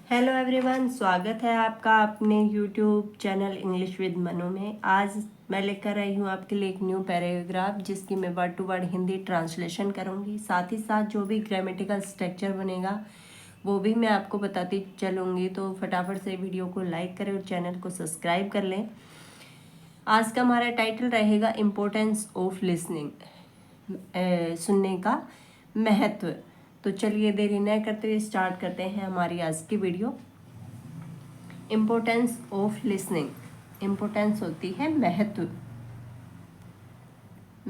Hello everyone, स्वागत है आपका अपने YouTube channel English with Manu में। आज मैं लेकर आई हूँ आपके लिए एक न्यू पैराग्राफ जिसकी मैं word to word Hindi translation करूँगी। साथ ही साथ जो भी ग्रामेटिकल स्ट्रक्चर बनेगा वो भी मैं आपको बताती चलूँगी। तो फटाफट से वीडियो को लाइक करें और चैनल को सब्सक्राइब कर लें। आज का हमारा टाइटल रहेगा इम्पोर्टेंस ऑफ लिसनिंग, सुनने का महत्व। तो चलिए देरी न करते हुए स्टार्ट करते हैं हमारी आज की video. Importance of listening, importance होती है महत्व।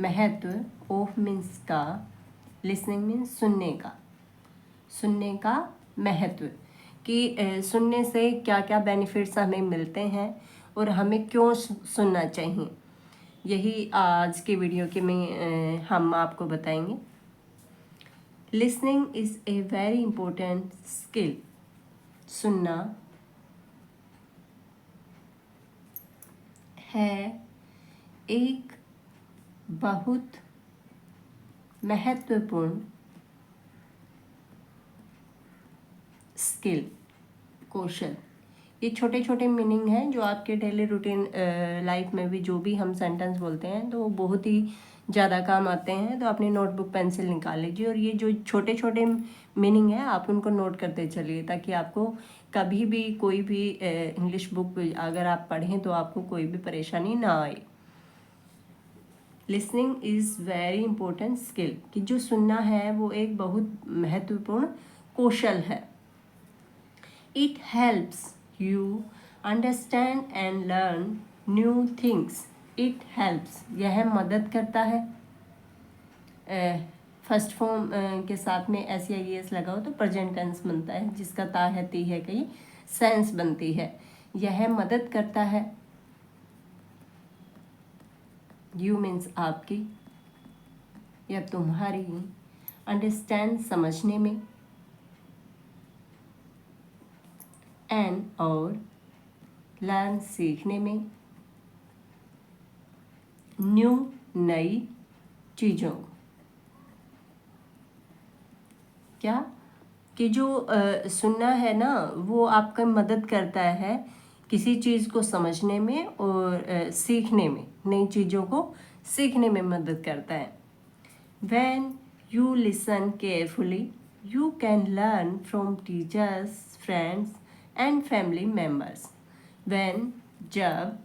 महत्व ऑफ मीन्स का, लिसनिंग मीन्स सुनने का। सुनने का महत्व कि सुनने से क्या क्या बेनिफिट्स हमें मिलते हैं और हमें क्यों सुनना चाहिए, यही आज के वीडियो के में हम आपको बताएंगे। Listening is a very important skill. सुनना है एक बहुत महत्वपूर्ण स्किल, कौशल। ये छोटे छोटे मीनिंग हैं जो आपके डेली रूटीन लाइफ में भी जो भी हम सेंटेंस बोलते हैं तो वो बहुत ही ज़्यादा काम आते हैं। तो अपनी नोटबुक पेंसिल निकाल लीजिए और ये जो छोटे छोटे मीनिंग है आप उनको नोट करते चलिए, ताकि आपको कभी भी कोई भी इंग्लिश बुक अगर आप पढ़ें तो आपको कोई भी परेशानी ना आए। Listening is very important skill, कि जो सुनना है वो एक बहुत महत्वपूर्ण कौशल है। It helps you understand and learn new things. It helps, यह मदद करता है। फर्स्ट फॉर्म के साथ में एस या एस लगाओ तो प्रेजेंट टेंस बनता है, जिसका ता है ती है कहीं सेंस बनती है। यह मदद करता है। यू मीन्स आपकी या तुम्हारी, अंडरस्टैंड समझने में, एंड और लर्न सीखने में, न्यू नई चीज़ों को। क्या कि जो सुनना है ना वो आपका मदद करता है किसी चीज़ को समझने में और सीखने में, नई चीज़ों को सीखने में मदद करता है। When you listen carefully, you can learn from teachers, friends and family members. When, जब,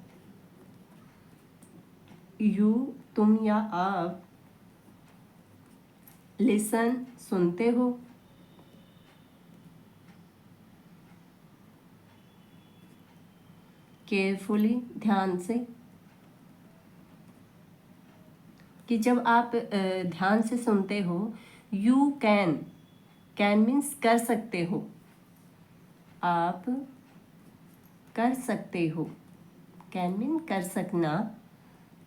you, तुम या आप, listen, सुनते हो, carefully, ध्यान से, कि जब आप ध्यान से सुनते हो, यू कैन, कैन मीन्स कर सकते हो, आप कर सकते हो, कैन मीन कर सकना,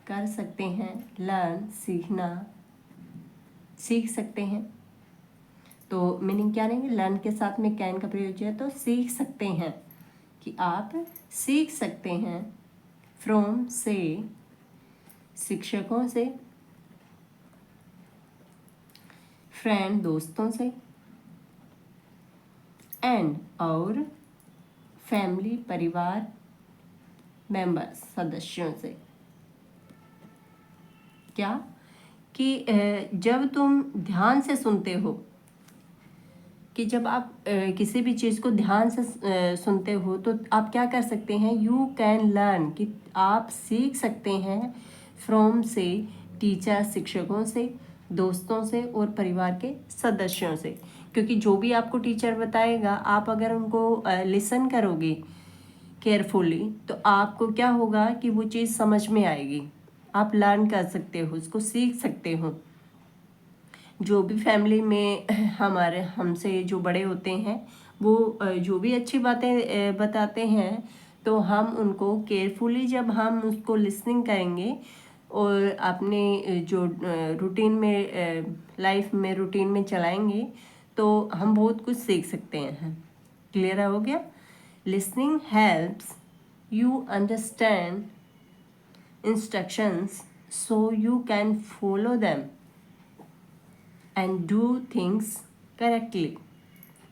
कर सकते हैं, लर्न सीखना, सीख सकते हैं। तो मीनिंग क्या रहेंगे, लर्न के साथ में कैन का प्रयोग है तो सीख सकते हैं, कि आप सीख सकते हैं। फ्रॉम से, शिक्षकों से, फ्रेंड दोस्तों से, एंड और फैमिली परिवार, मेंबर्स सदस्यों से। क्या कि जब तुम ध्यान से सुनते हो, कि जब आप किसी भी चीज़ को ध्यान से सुनते हो तो आप क्या कर सकते हैं, यू कैन लर्न, कि आप सीख सकते हैं। फ्रॉम से, टीचर शिक्षकों से, दोस्तों से और परिवार के सदस्यों से। क्योंकि जो भी आपको टीचर बताएगा आप अगर उनको लिसन करोगे केयरफुली तो आपको क्या होगा कि वो चीज़ समझ में आएगी, आप लर्न कर सकते हो, उसको सीख सकते हो। जो भी फैमिली में हमारे हमसे जो बड़े होते हैं वो जो भी अच्छी बातें बताते हैं तो हम उनको केयरफुली जब हम उसको लिसनिंग करेंगे और अपने जो रूटीन में लाइफ में रूटीन में चलाएंगे तो हम बहुत कुछ सीख सकते हैं। क्लियर हो गया। Listening helps you understand instructions so you can follow them and do things correctly.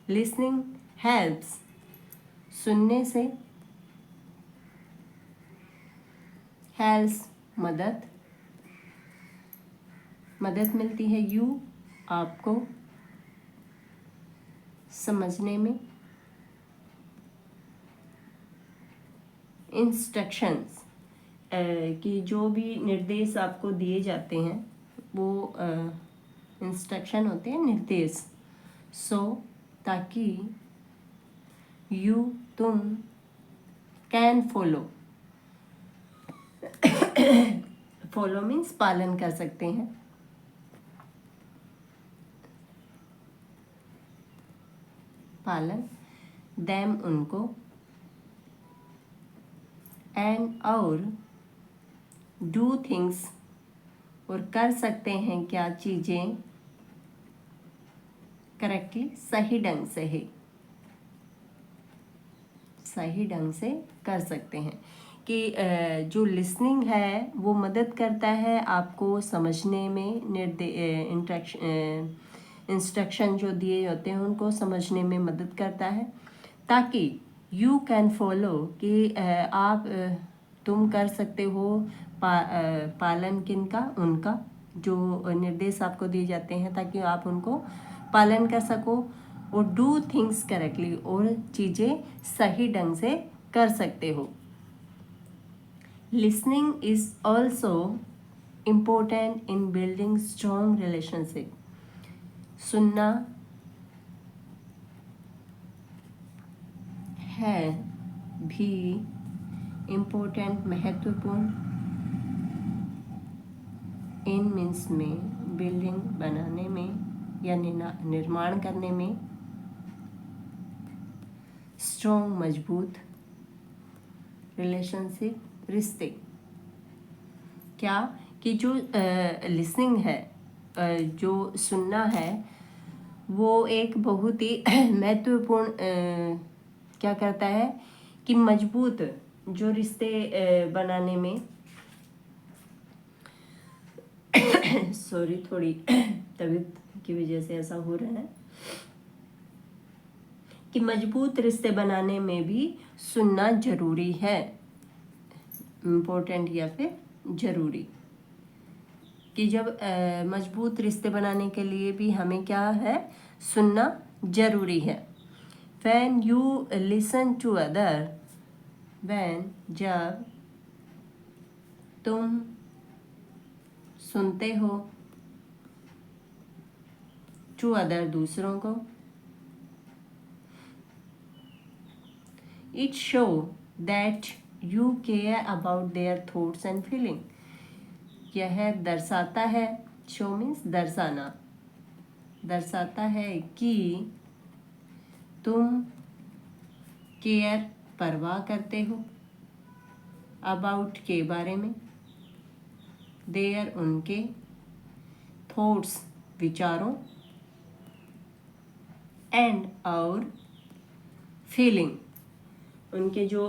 Listening helps सुनने से, हेल्प्स मदद मिलती है, यू आपको, समझने में, इंस्ट्रक्शंस कि जो भी निर्देश आपको दिए जाते हैं वो इंस्ट्रक्शन होते हैं, निर्देश। सो ताकि यू तुम कैन फॉलो, फॉलो मीन्स पालन कर सकते हैं, पालन, देम उनको, एंड और डू थिंग्स और कर सकते हैं क्या चीज़ें, करेक्टली सही ढंग से है, सही ढंग से कर सकते हैं। कि जो लिसनिंग है वो मदद करता है आपको समझने में, इंस्ट्रक्शन जो दिए होते हैं उनको समझने में मदद करता है, ताकि यू कैन फॉलो कि आप तुम कर सकते हो पालन किनका, उनका, जो निर्देश आपको दिए जाते हैं ताकि आप उनको पालन कर सको, और डू थिंग्स करेक्टली और चीज़ें सही ढंग से कर सकते हो। Listening is also important in building strong relationship. सुनना है भी इम्पोर्टेंट, महत्वपूर्ण, इन मीन्स में बिल्डिंग बनाने में या निर्माण करने में, स्ट्रॉन्ग मजबूत, रिलेशनशिप रिश्ते। क्या कि जो लिसनिंग है, जो सुनना है, वो एक बहुत ही महत्वपूर्ण क्या करता है कि मजबूत जो रिश्ते बनाने में सॉरी थोड़ी तबीयत की वजह से ऐसा हो रहा है, कि मजबूत रिश्ते बनाने में भी सुनना जरूरी है, इम्पोर्टेंट या फिर जरूरी। कि जब मजबूत रिश्ते बनाने के लिए भी हमें क्या है, सुनना जरूरी है। When you listen to other, when जब तुम सुनते हो, to other दूसरों को, it show that you care about their thoughts and feeling। यह दर्शाता है, show means दर्शाना, दर्शाता है कि तुम केयर परवाह करते हो, अबाउट के बारे में, देयर उनके, थॉट्स विचारों, एंड और फीलिंग उनके जो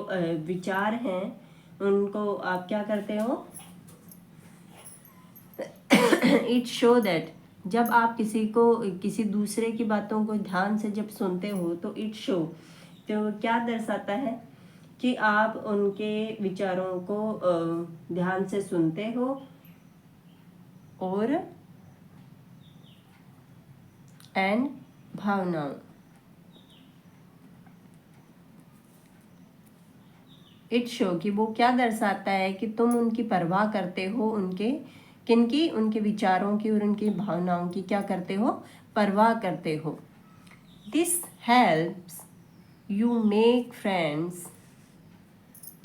विचार हैं उनको आप क्या करते हो, इट शो दैट जब आप किसी दूसरे की बातों को ध्यान से जब सुनते हो तो इट शो, तो क्या दर्शाता है कि आप उनके विचारों को ध्यान से सुनते हो और एंड भावनाओं, इट शो कि वो क्या दर्शाता है कि तुम उनकी परवाह करते हो, उनके किनकी, उनके विचारों की और उनकी भावनाओं की क्या करते हो, परवाह करते हो। This helps you make friends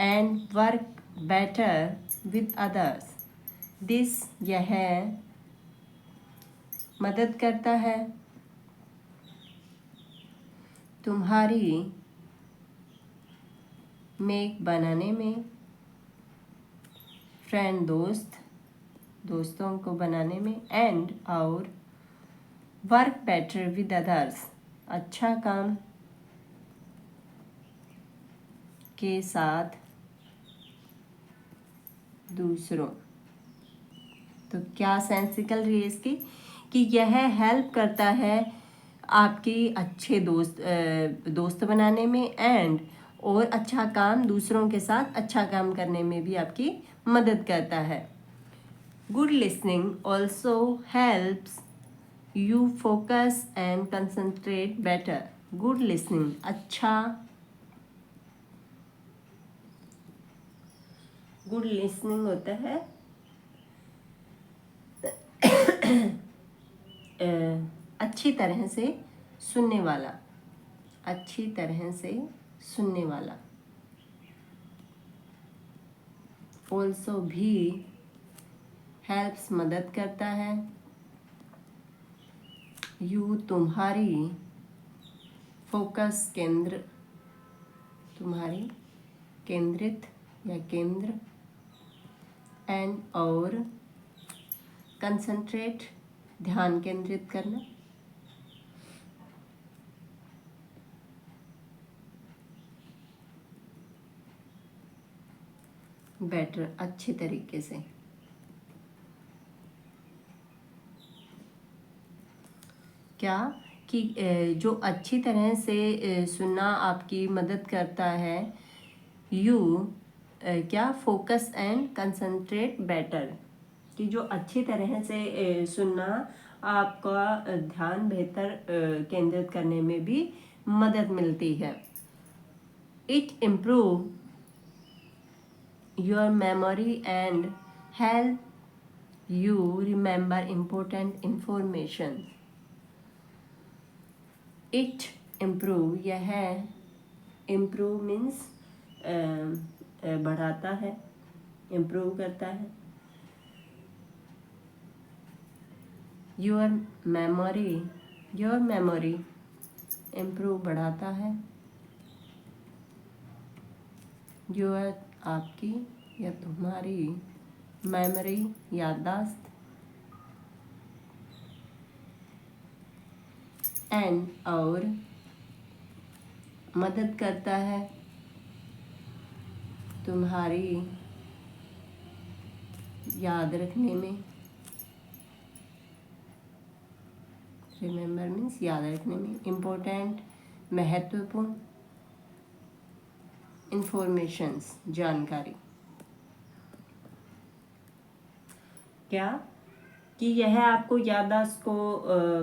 and work better with others. This यह मदद करता है तुम्हारी मेक बनाने में, फ्रेंड दोस्तों को बनाने में, एंड और वर्क बेटर विद अदर्स अच्छा काम के साथ दूसरों। तो क्या सेंस निकल रही है इसकी कि यह हेल्प करता है आपकी अच्छे दोस्त बनाने में, एंड और अच्छा काम दूसरों के साथ अच्छा काम करने में भी आपकी मदद करता है। Good listening also helps you focus and concentrate better. Good listening, अच्छा गुड लिसनिंग होता है अच्छी तरह से सुनने वाला, अच्छी तरह से सुनने वाला। ऑल्सो भी हेल्प्स मदद करता है, यू तुम्हारी, फोकस केंद्र, तुम्हारी केंद्रित या केंद्र, एंड और कंसंट्रेट ध्यान केंद्रित करना। बेटर अच्छे तरीके से। क्या कि जो अच्छी तरह से सुनना आपकी मदद करता है, यू क्या फोकस एंड कंसंट्रेट बेटर, कि जो अच्छी तरह से सुनना आपका ध्यान बेहतर केंद्रित करने में भी मदद मिलती है। It improve your memory and help you remember important information. It improve, यह इम्प्रूव मीन्स बढ़ाता है, इम्प्रूव करता है। योर मेमोरी इम्प्रूव बढ़ाता है। योर आपकी या तुम्हारी, मेमोरी याददाश्त, एंड और मदद करता है तुम्हारी याद रखने में। रिमेंबर मीन्स याद रखने में, इम्पोर्टेंट महत्वपूर्ण, इंफॉर्मेशंस जानकारी। क्या कि यह आपको याददाश्त को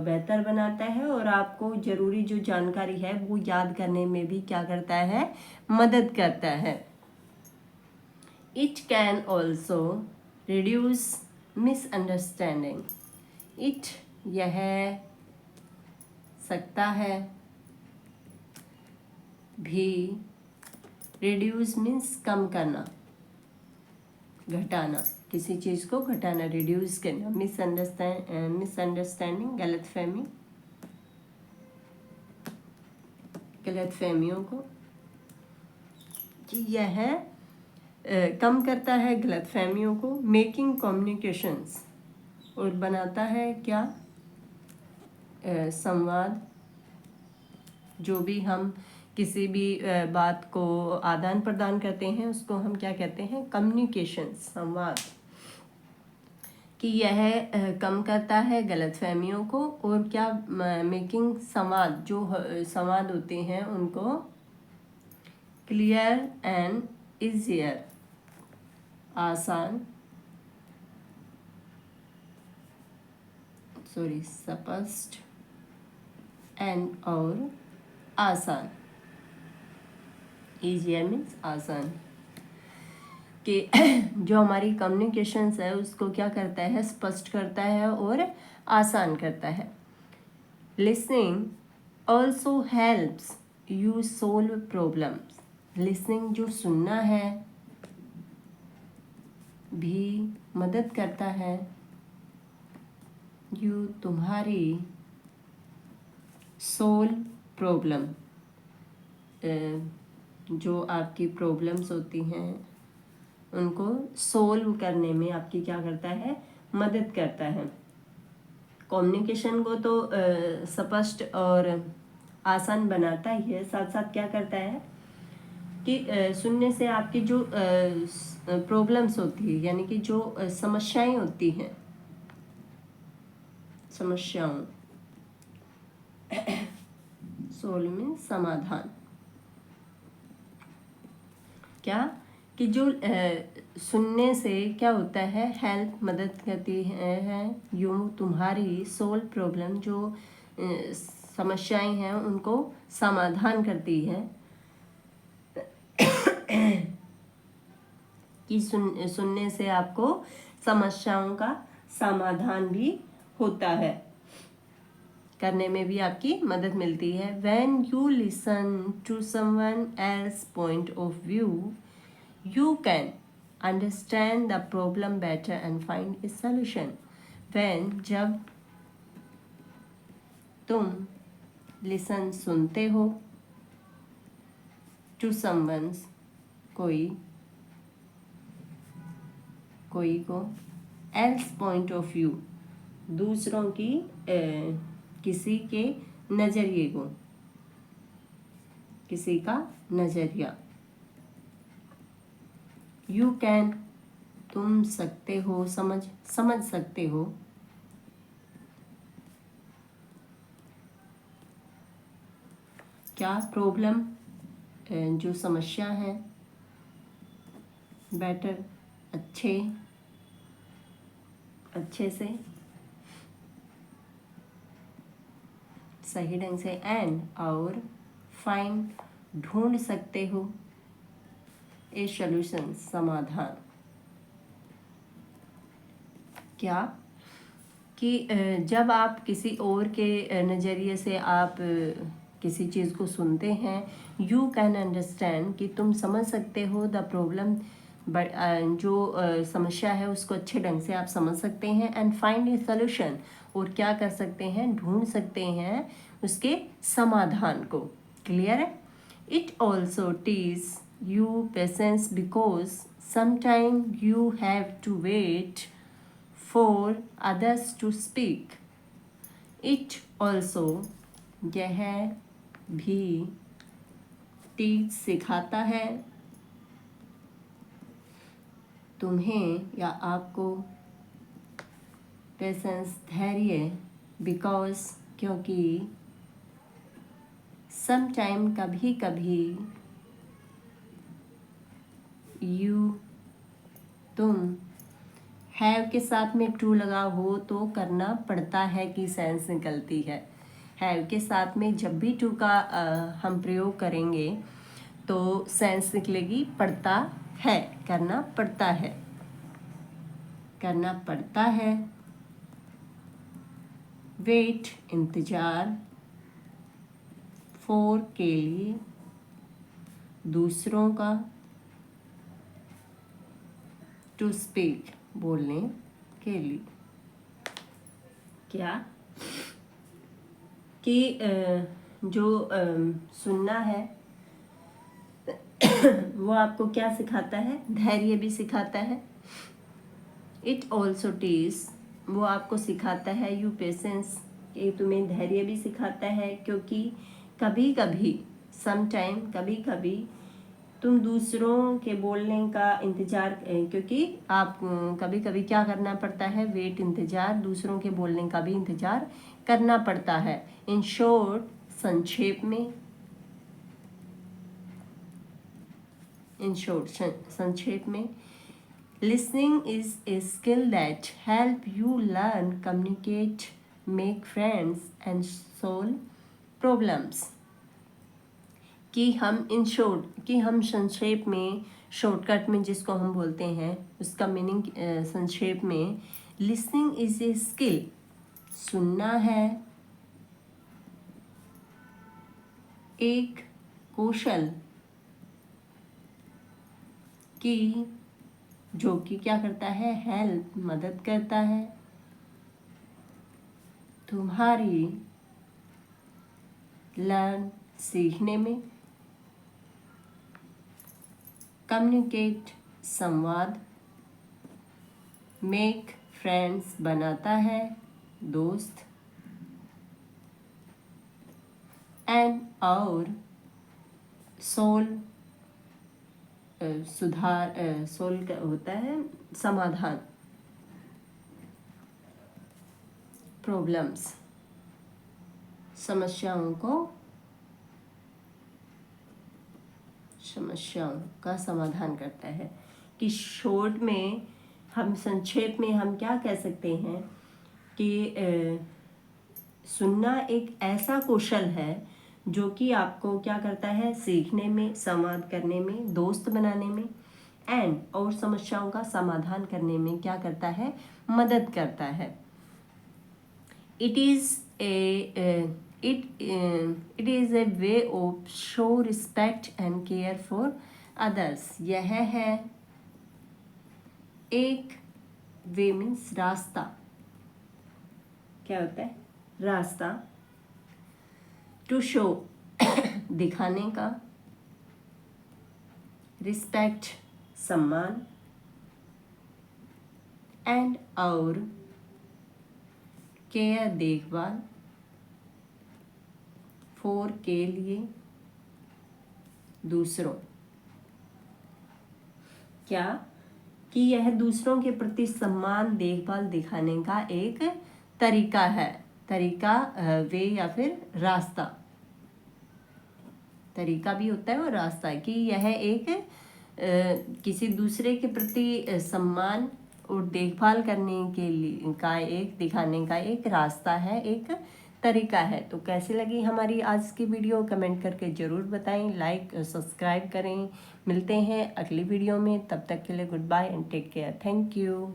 बेहतर बनाता है और आपको ज़रूरी जो जानकारी है वो याद करने में भी क्या करता है, मदद करता है। It can also reduce misunderstanding. It यह सकता है भी, रिड्यूस मीन्स कम करना, घटाना, किसी चीज़ को घटाना, रिड्यूस करना। मिसअंडरस्टैंडिंग गलतफहमी, गलतफहमियों को, कि यह कम करता है गलतफहमियों को। मेकिंग कम्युनिकेशंस, और बनाता है क्या, संवाद। जो भी हम किसी भी बात को आदान प्रदान करते हैं उसको हम क्या कहते हैं, कम्युनिकेशन, संवाद। कि यह कम करता है गलतफहमियों को और क्या, मेकिंग संवाद, जो संवाद होते हैं उनको क्लियर एंड इजियर, आसान, स्पष्ट, एंड और आसान। इजियर मीन्स आसान, कि जो हमारी कम्युनिकेशंस है उसको क्या करता है, स्पष्ट करता है और आसान करता है। Listening also helps you solve problems. Listening जो सुनना है भी मदद करता है, यू तुम्हारी सोल्व प्रॉब्लम, जो आपकी प्रॉब्लम्स होती हैं उनको सोल्व करने में आपकी क्या करता है, मदद करता है। कम्युनिकेशन को तो स्पष्ट और आसान बनाता ही है, साथ साथ क्या करता है कि सुनने से आपकी जो प्रॉब्लम्स होती है, यानी कि जो समस्याएं होती हैं, समस्याओं, सोल्व मीन्स समाधान, क्या कि जो सुनने से क्या होता है, हेल्प मदद करती है यूँ तुम्हारी सोल प्रॉब्लम जो समस्याएं हैं उनको समाधान करती है। कि सुनने से आपको समस्याओं का समाधान भी होता है, करने में भी आपकी मदद मिलती है। When you listen to someone else's point of view, you can understand the problem better and find a solution. When जब तुम listen सुनते हो to someone's कोई को else point of view दूसरों की किसी के नज़रिए को, किसी का नज़रिया। यू कैन तुम सकते हो, समझ सकते हो। क्या प्रॉब्लम जो समस्या है, बेटर अच्छे से, सही ढंग से, एंड और फाइंड ढूंढ सकते हो, ए सॉल्यूशन समाधान। क्या कि जब आप किसी और के नज़रिए से आप किसी चीज़ को सुनते हैं, यू कैन अंडरस्टैंड कि तुम समझ सकते हो द प्रॉब्लम, जो समस्या है उसको अच्छे ढंग से आप समझ सकते हैं, एंड फाइंड ए सॉल्यूशन और क्या कर सकते हैं, ढूंढ सकते हैं उसके समाधान को। क्लियर है? It also teach you patience because sometime you have to wait for others to speak. It also यह भी टीच सिखाता है तुम्हें या आपको पेशेंस धैर्य, बिकॉज क्योंकि समटाइम कभी कभी यू तुम हैव के साथ में टू लगा हो तो करना पड़ता है की सेंस निकलती है। हैव के साथ में जब भी टू का हम प्रयोग करेंगे तो सेंस निकलेगी पड़ता है, करना पड़ता है, करना पड़ता है। वेट इंतजार, फॉर के लिए, दूसरों का, टू स्पीक बोलने के लिए। क्या कि जो सुनना है वो आपको क्या सिखाता है, धैर्य भी सिखाता है। इट ऑल्सो टीच वो आपको सिखाता है यू पेशेंस, कि तुम्हें धैर्य भी सिखाता है, क्योंकि कभी कभी समटाइम कभी कभी तुम दूसरों के बोलने का इंतज़ार, क्योंकि आप कभी कभी क्या करना पड़ता है, वेट इंतज़ार, दूसरों के बोलने का भी इंतज़ार करना पड़ता है। इन शॉर्ट संक्षेप में, इन शॉर्ट संक्षेप में, listening is a skill that help you learn, communicate, make friends and solve problems. कि हम इन शॉर्ट, कि हम संक्षेप में, शॉर्टकट में जिसको हम बोलते हैं उसका मीनिंग संक्षेप में, लिसनिंग इज ए स्किल, सुनना है एक कौशल, कि जो कि क्या करता है, हेल्प मदद करता है तुम्हारी, लर्न सीखने में, कम्युनिकेट संवाद, मेक फ्रेंड्स बनाता है दोस्त, एंड और सोल्व सोल्व होता है समाधान, प्रॉब्लम्स समस्याओं को समस्याओं का समाधान करता है। कि शॉर्ट में हम संक्षेप में हम क्या कह सकते हैं कि सुनना एक ऐसा कौशल है जो कि आपको क्या करता है, सीखने में, संवाद करने में, दोस्त बनाने में और समस्याओं का समाधान करने में क्या करता है, मदद करता है। It is a way of show respect and care for others. यह है एक वे मीन्स रास्ता, क्या होता है, रास्ता, टू शो दिखाने का, रिस्पेक्ट सम्मान, एंड और केयर देखभाल, फॉर के लिए, दूसरों, क्या कि यह दूसरों के प्रति सम्मान देखभाल दिखाने का एक तरीका है। तरीका वे या फिर रास्ता, तरीका भी होता है और रास्ता, कि यह एक किसी दूसरे के प्रति सम्मान और देखभाल करने के लिए का एक दिखाने का एक रास्ता है, एक तरीका है। तो कैसे लगी हमारी आज की वीडियो, कमेंट करके ज़रूर बताएं, लाइक सब्सक्राइब करें। मिलते हैं अगली वीडियो में, तब तक के लिए goodbye and take care. Thank you.